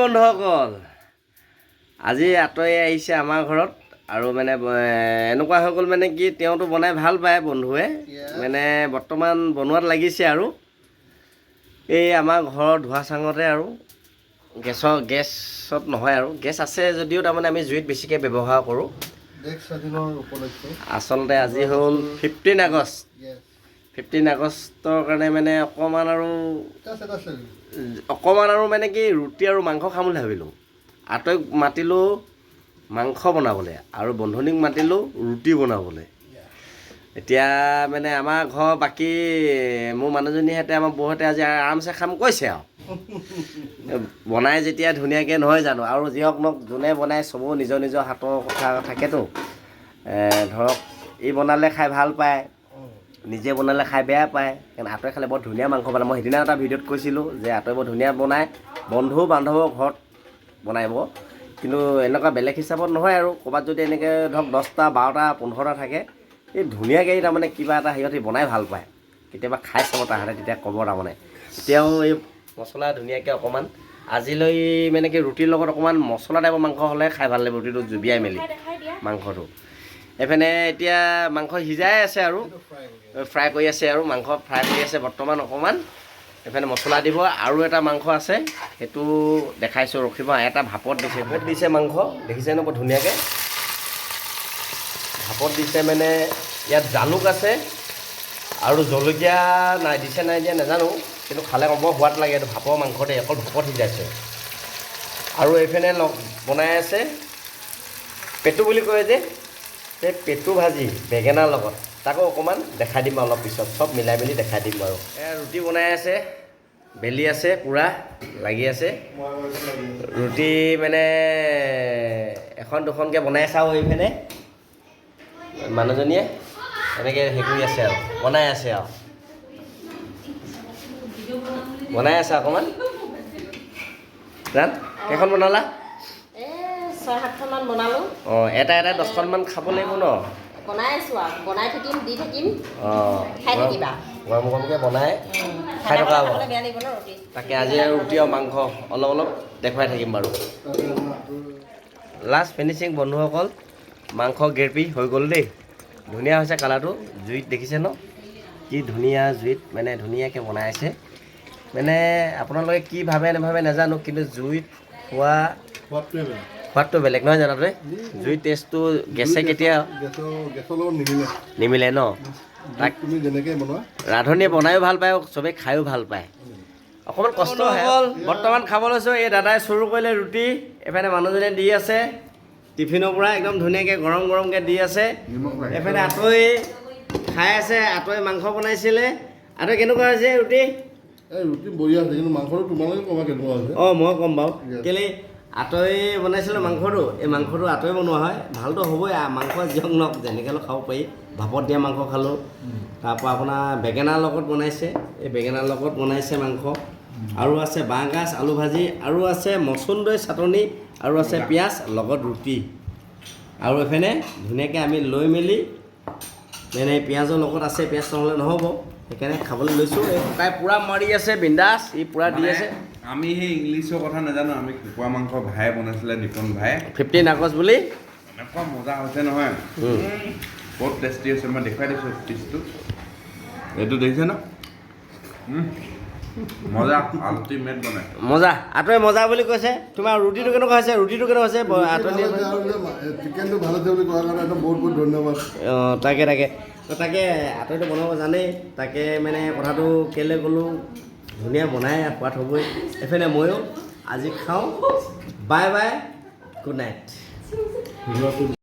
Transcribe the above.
বন্ধুসকল আজি আঁতৰি আহিছে আমাৰ ঘৰত আৰু মানে এনেকুৱা হৈ গ'ল মানে কি তেওঁতো বনাই ভাল পায় বন্ধুৱে মানে বৰ্তমান বনোৱাত লাগিছে আৰু এই আমাৰ ঘৰৰ ধোৱা চাঙতে আৰু গেছত নহয় আৰু গেছ আছে যদিও তাৰমানে আমি জুইত বেছিকৈ ব্যৱহাৰ কৰোঁ। আচলতে আজি হ'ল 15 আগষ্ট 15 আগষ্টৰ কাৰণে মানে অকণমান আৰু মানে কি ৰুটি আৰু মাংস খাম বুলি ভাবিলোঁ। আঁতৰিক মাতিলোঁ মাংস বনাবলৈ আৰু বন্ধনীক মাতিলোঁ ৰুটি বনাবলৈ। এতিয়া মানে আমাৰ ঘৰ বাকী মোৰ মানুহজনীহঁতে আমাৰ বৌহঁতে আজি আৰামছে খাম কৈছে আৰু বনাই যেতিয়া ধুনীয়াকৈ নহয় জানো আৰু যিহওক নক যোনে বনাই চবো নিজৰ নিজৰ হাতৰ কথা থাকেতো। ধৰক ই বনালে খাই ভাল পায়, নিজে বনালে খাই বেয়া পায়, কাৰণ আঁতৰে খালে বৰ ধুনীয়া মাংস বনায়। মই সেইদিনা এটা ভিডিঅ'ত কৈছিলোঁ যে আঁতৰে বৰ ধুনীয়া বনায়, বন্ধু বান্ধৱৰ ঘৰত বনাব, কিন্তু এনেকুৱা বেলেগ হিচাপত নহয় আৰু ক'ৰবাত যদি এনেকৈ ধৰক 10টা 12টা 15টা থাকে এই ধুনীয়াকৈ তাৰমানে কিবা এটা সিহঁতি বনাই ভাল পায়। কেতিয়াবা খাই চাব তাহাঁতে তেতিয়া ক'ব তাৰমানে এতিয়াও এই মছলা ধুনীয়াকৈ অকণমান আজিলৈ মানে কি ৰুটিৰ লগত অকণমান মছলা টাইপৰ মাংস হ'লে খাই ভাল লাগিব, ৰুটিটো জুবিয়াই মেলি মাংসটো। এইফালে এতিয়া মাংস সিজাই আছে আৰু ফ্ৰাই কৰি আছে আৰু মাংস ফ্ৰাই কৰি আছে বৰ্তমান অকণমান। এইফালে মছলা দিব আৰু এটা মাংস আছে সেইটো দেখাইছোঁ ৰখিব। এটা ভাপত দিছে মাংস দেখিছে ন বৰ ধুনীয়াকৈ ভাপত দিছে। মানে ইয়াত জালুক আছে আৰু জলকীয়া নাই দিছে নাই দিয়া নাজানো, কিন্তু খালে বৰ সোৱাদ লাগে। এইটো ভাপৰ মাংস দেই, অকল ভাপত সিজাইছে। আৰু এইফালে বনাই আছে পেটু বুলি কয় যে সেই পেটু ভাজি বেঙেনাৰ লগত, তাকো অকণমান দেখাই দিম অলপ পিছত, চব মিলাই মেলি দেখাই দিম বাৰু। ৰুটি বনাই আছে, বেলি আছে, পূৰা লাগি আছে ৰুটি মানে এখন দুখনকৈ বনাই চাওঁ। এইফালে মানুহজনীয়ে এনেকৈ হেৰি কৰি আছে আৰু বনাই আছে অকণমান। জান কেইখন বনালা? 6-7খনমান বনালোঁ। অঁ এটা 10খনমান খাব লাগিব ন? বনাই আছোঁ আৰু বনাই থাকিম দি থাকিম। অঁ খাই থাকিবা গৰম গৰমকৈ বনাই খাই থকা হ'ব। বেয়া লাগিব ন ৰুটি। তাকে আজি আৰু ৰুটি আৰু মাংস অলপ দেখুৱাই থাকিম বাৰু। লাষ্ট ফিনিচিং বন্ধুসকল, মাংস গ্ৰেভি হৈ গ'ল দেই, ধুনীয়া হৈছে কালাৰটো। জুইত দেখিছে ন কি ধুনীয়া জুইত মানে ধুনীয়াকৈ বনাই আছে। মানে আপোনালোকে কি ভাবে নাভাবে নাজানো, কিন্তু জুইত খোৱা সোৱাদটো বেলেগ নহয় জানো? তই জুইৰ টেষ্টটো গেছে কেতিয়া নিমিলে ন? তাক ৰান্ধনীয়ে বনায়ো ভাল পায়, চবেই খায়ো ভাল পায়। অকণমান কষ্ট হ'ল। বৰ্তমান খাব লৈছোঁ। এই দাদাই চুৰু কৰিলে ৰুটি, এইফালে মানুহজনে দি আছে টিফিনৰ পৰা একদম ধুনীয়াকৈ গৰম গৰমকৈ দি আছে। এইফালে আঁতৰি খাই আছে, আঁতৰি মাংস বনাইছিলে। আঁতৰি কেনেকুৱা হৈছে ৰুটি? ৰুটি বঢ়িয়া আছে, কিন্তু মাংসটো তোমালোকে ক'বা কেনেকুৱা হৈছে। অঁ মই ক'ম বাৰু, কেলৈ আঁতৰি বনাইছিলোঁ মাংসটো। এই মাংসটো আঁতৰি বনোৱা হয়, ভালতো হ'বই। মাংস যিহওক নহওক যেনেকৈ হ'লেও খাব পাৰি। ভাপত দিয়া মাংস খালোঁ, তাৰপৰা আপোনাৰ বেঙেনাৰ লগত বনাইছে, এই বেঙেনাৰ লগত বনাইছে মাংস, আৰু আছে বাঁহগাজ আলু ভাজি, আৰু আছে মচুন্দৈ চাটনি, আৰু আছে পিঁয়াজ লগত ৰুটি। আৰু এইফালে ধুনীয়াকৈ আমি লৈ মেলি মানে পিঁয়াজৰ লগত আছে, পিঁয়াজ নহ'লে নহ'ব, সেইকাৰণে খাবলৈ লৈছোঁ। এই ককাই পূৰা মাৰি আছে বিন্দাছ, ই পূৰা দি আছে। আমি সেই ইংলিছৰ কথা নাজানো, আমি কুকুৰা মাংস ভাই বনাইছিলে নিপন ভাই 15 আগষ্ট বুলি। এনেকুৱা মজা হৈছে নহয়, বহুত টেষ্টি হৈছে। মই দেখুৱাই দিছোঁ পিচটো, এইটো দেখিছে ন? মজা আল্টিমেট বনাই মজা। আঁতৰি মজা বুলি কৈছে। তোমাৰ ৰুটিটো কেনেকুৱা হৈছে? ৰুটিটো কেনেকুৱা হৈছে? চিকেনটো ভাল হৈছে বুলি কোৱাৰ কাৰণে একদম বহুত বহুত ধন্যবাদ। অঁ তাকে আঁতৰিটো বনাব জানেই, তাকে মানে কথাটো কেলৈ ক'লোঁ, ধুনীয়া বনাই সোৱাদ হ'বই। এইফালে ময়ো আজি খাওঁ। Bye bye, good night.